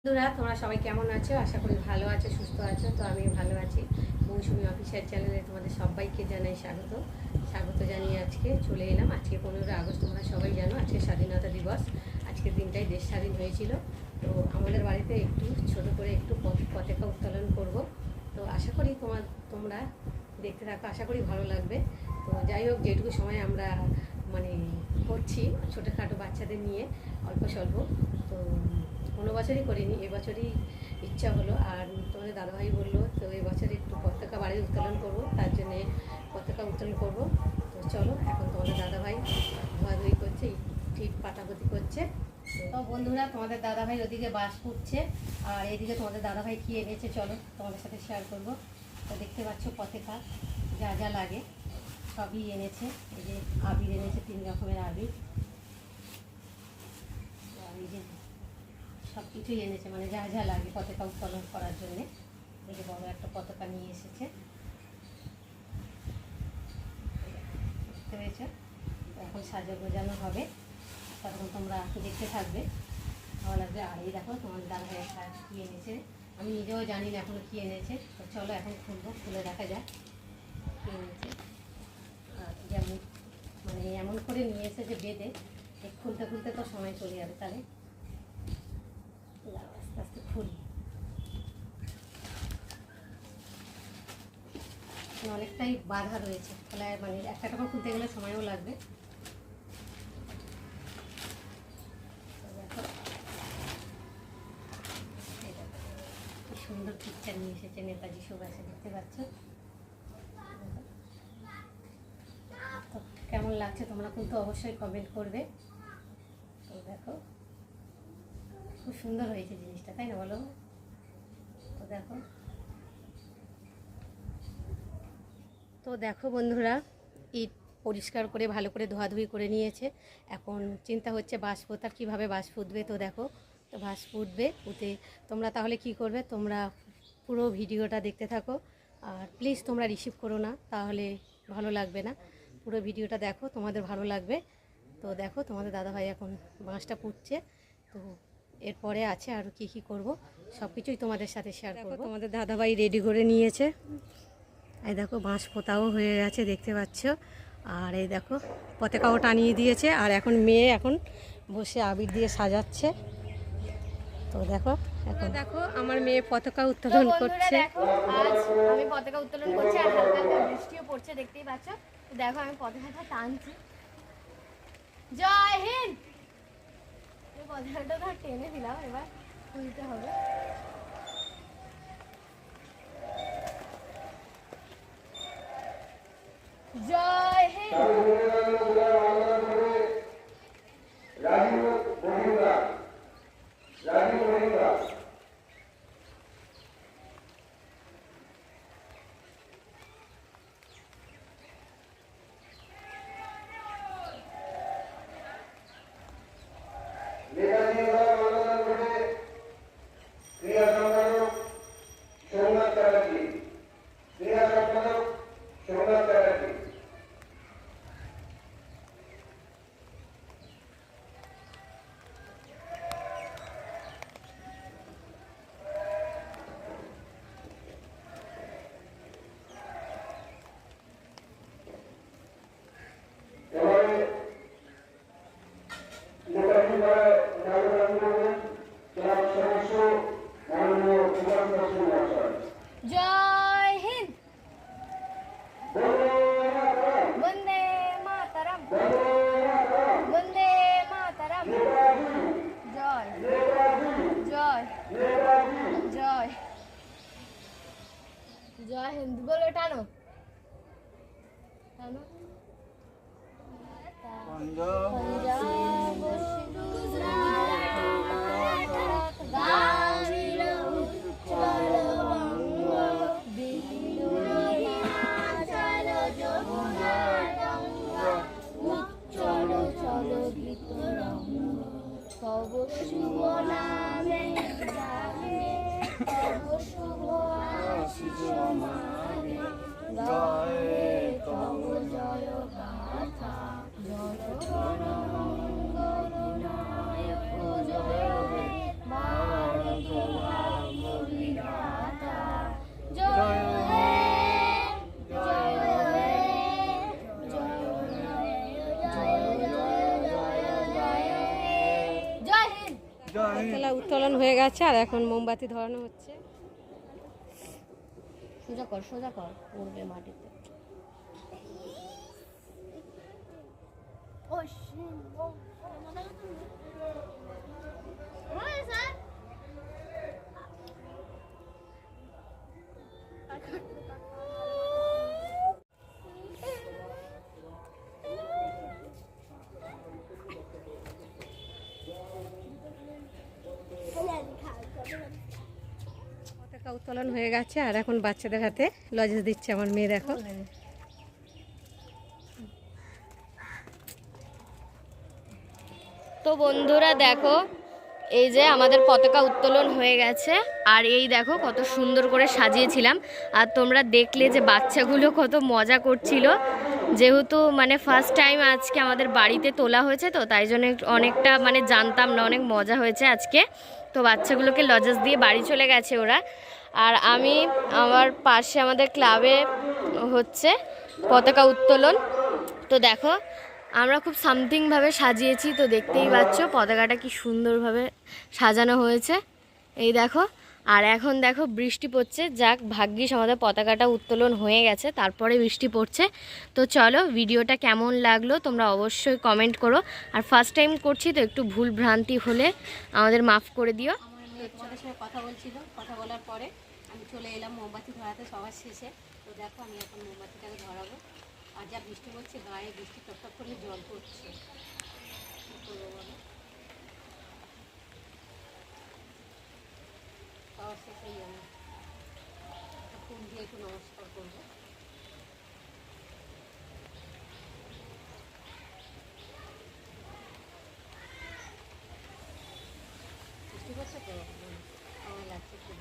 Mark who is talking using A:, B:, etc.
A: বন্ধুরা তোমরা সবাই কেমন আছো? আশা করি ভালো আছো, সুস্থ আছো। তো আমি ভালো আছি। মৌসুমি অফিসিয়াল চ্যানেলে তোমাদের সবাইকে জানাই স্বাগত। স্বাগত জানিয়ে আজকে চলে এলাম। আজকে 15 আগস্ট, তোমরা সবাই জানো আজকে স্বাধীনতা দিবস। আজকের দিনটাই দেশ স্বাধীন হয়েছিল। তো আমাদের বাড়িতে একটু ছোট করে একটু পতাকা উত্তোলন করব। তো আশা করি তোমরা দেখতে থাকো, আশা করি ভালো লাগবে। তো যাই হোক, যেটুকু সময় আমরা মানে করছি ছোটোখাটো বাচ্চাদের নিয়ে অল্প স্বল্প, তো কোনো বছরই করিনি, এবছরই ইচ্ছা হলো। আর তোমাদের দাদাভাই বললো তো এবছর একটু পতাকা বাড়ি উত্তোলন করবো, তার জন্যে পতাকা উত্তোলন করবো। তো চলো, এখন তোমাদের দাদাভাই ধোয়াধুয়ি করছে, ঠিক পাটাপতি করছে। তো বন্ধুরা, তোমাদের দাদাভাই ওদিকে বাস ফুটছে আর এদিকে তোমাদের দাদাভাই কী এনেছে চলো তোমাদের সাথে শেয়ার করব। তো দেখতে পাচ্ছ পতাকা যা যা লাগে সবই এনেছে। এই যে আবির এনেছে, 3 রকমের আবির, আর এই যে সব কিছুই এনেছে, মানে যা যা লাগে পতাকা উত্তোলন করার জন্যে। এই যে বড় একটা পতাকা নিয়ে এসেছে, দেখতে পেয়েছো? এখন সাজা গোজানো হবে, তখন তোমরা দেখতে থাকবে, ভালো লাগবে। আর এই দেখো তোমার দাদাভাই একটা কী এনেছে, আমি নিজেও জানি না এখনো কী এনেছে। তো চলো এখন খুলবো, খুলে দেখা যায় কী এনেছে। আর যেমন মানে এমন করে নিয়ে এসেছে বেঁধে, খুলতে খুলতে তো সময় চলে যাবে, তাহলে আস্তে আস্তে খুলি। অনেকটাই বাধা রয়েছে, তাহলে মানে একটা করে খুলতে গেলে সময়ও লাগবে। কি সুন্দর পিকচার নিয়ে এসেছে নেতাজি সুভাষে, দেখতে পাচ্ছ? তো কেমন লাগছে তোমরা কিন্তু অবশ্যই কমেন্ট করবে। তো দেখো খুব সুন্দর হয়েছে জিনিসটা, তাই না বলো? তো দেখো, তো দেখো বন্ধুরা, ইট পরিষ্কার করে ভালো করে ধোয়াধুয়ি করে নিয়েছে। এখন চিন্তা হচ্ছে বাঁশ পোতার কীভাবে বাঁশ ফুটবে। তো দেখো, তো বাঁশ ফুটবে, ফুটে তোমরা তাহলে কি করবে, তোমরা পুরো ভিডিওটা দেখতে থাকো। আর প্লিজ তোমরা রিসিভ করো না, তাহলে ভালো লাগবে না। পুরো ভিডিওটা দেখো, তোমাদের ভালো লাগবে। তো দেখো তোমাদের দাদাভাই এখন বাঁশটা পুঁতছে। তো এরপরে আছে আরও কী কী করব, সব কিছুই তোমাদের সাথে শেয়ার করব। তোমাদের দাদাভাই রেডি করে নিয়েছে, এই দেখো বাঁশ পোতাও হয়ে গেছে, দেখতে পাচ্ছ। আর এই দেখো পতাকাও টানিয়ে দিয়েছে, আর এখন মেয়ে এখন বসে আবির দিয়ে সাজাচ্ছে। তো দেখো, এখন দেখো আমার মেয়ে পতাকা উত্তোলন করছে।
B: দেখো আজ আমি পতাকা উত্তোলন করছি, আর হালকা হালকা বৃষ্টিও পড়ছে, দেখতেই পাচ্ছ। তো দেখো আমি পতাকাটা টানছি। জয় হিন্দ। পতাকাটা ধর টেনে দিলাম, এবার তুলতে হবে। জয় হিন্দ। জয় হিন্দ। বন্দে মাতরম। বন্দে মাতরম। জয় জয় জয় জয় হিন্দ বলো, টানো টানো। পাঞ্জাব তব শুভ নামে জাগে, তব শুভ আশিস মানে গায়ে, তব জয় গাথা জয়
A: উত্তোলন হয়ে গেছে আর এখন মোমবাতি ধরানো হচ্ছে।
B: সোজা কর পড়বে মাটিতে।
A: পতাকা উত্তোলন হয়ে গেছে আর এখন বাচ্চাদের হাতে লজেন্স দিচ্ছে আমার মেয়ে, দেখো।
B: তো বন্ধুরা দেখো, এই যে আমাদের পতাকা উত্তোলন হয়ে গেছে আর এই দেখো কত সুন্দর করে সাজিয়েছিলাম। আর তোমরা দেখলে যে বাচ্চাগুলো কত মজা করছিল, যেহেতু মানে ফার্স্ট টাইম আজকে আমাদের বাড়িতে তোলা হয়েছে, তো তাই জন্য অনেকটা মানে জানতাম না, অনেক মজা হয়েছে আজকে। তো বাচ্চাগুলোকে লজেন্স দিয়ে বাড়ি চলে গেছে ওরা। আর আমি আমার পাশে আমাদের ক্লাবে হচ্ছে পতাকা উত্তোলন। তো দেখো আমরা খুব সামথিংভাবে সাজিয়েছি, তো দেখতেই পাচ্ছ পতাকাটা কি সুন্দরভাবে সাজানো হয়েছে, এই দেখো। আর এখন দেখো বৃষ্টি পড়ছে, যাক ভাগ্যিস আমাদের পতাকাটা উত্তোলন হয়ে গেছে, তারপরে বৃষ্টি পড়ছে। তো চলো, ভিডিওটা কেমন লাগলো তোমরা অবশ্যই কমেন্ট করো। আর ফার্স্ট টাইম করছি তো একটু ভুল ভ্রান্তি হলে আমাদের মাফ করে দিও।
A: আমার মেয়ে তোমাদের সঙ্গে কথা বলছিল, কথা বলার পরে আমি চলে এলাম মোমবাতি ধরাতে সবার শেষে। তো দেখো আমি এখন মোমবাতিটাকে ধরাবো। আর যা বৃষ্টি পড়ছে, গায়ে বৃষ্টি টপটপ করলে জল পড়ছে, কী করবো বলো। সবার শেষেই আমি ফুল দিয়ে একটু নমস্কার করবো। বৃষ্টি পড়ছে তো, আমার লাগছে খুব।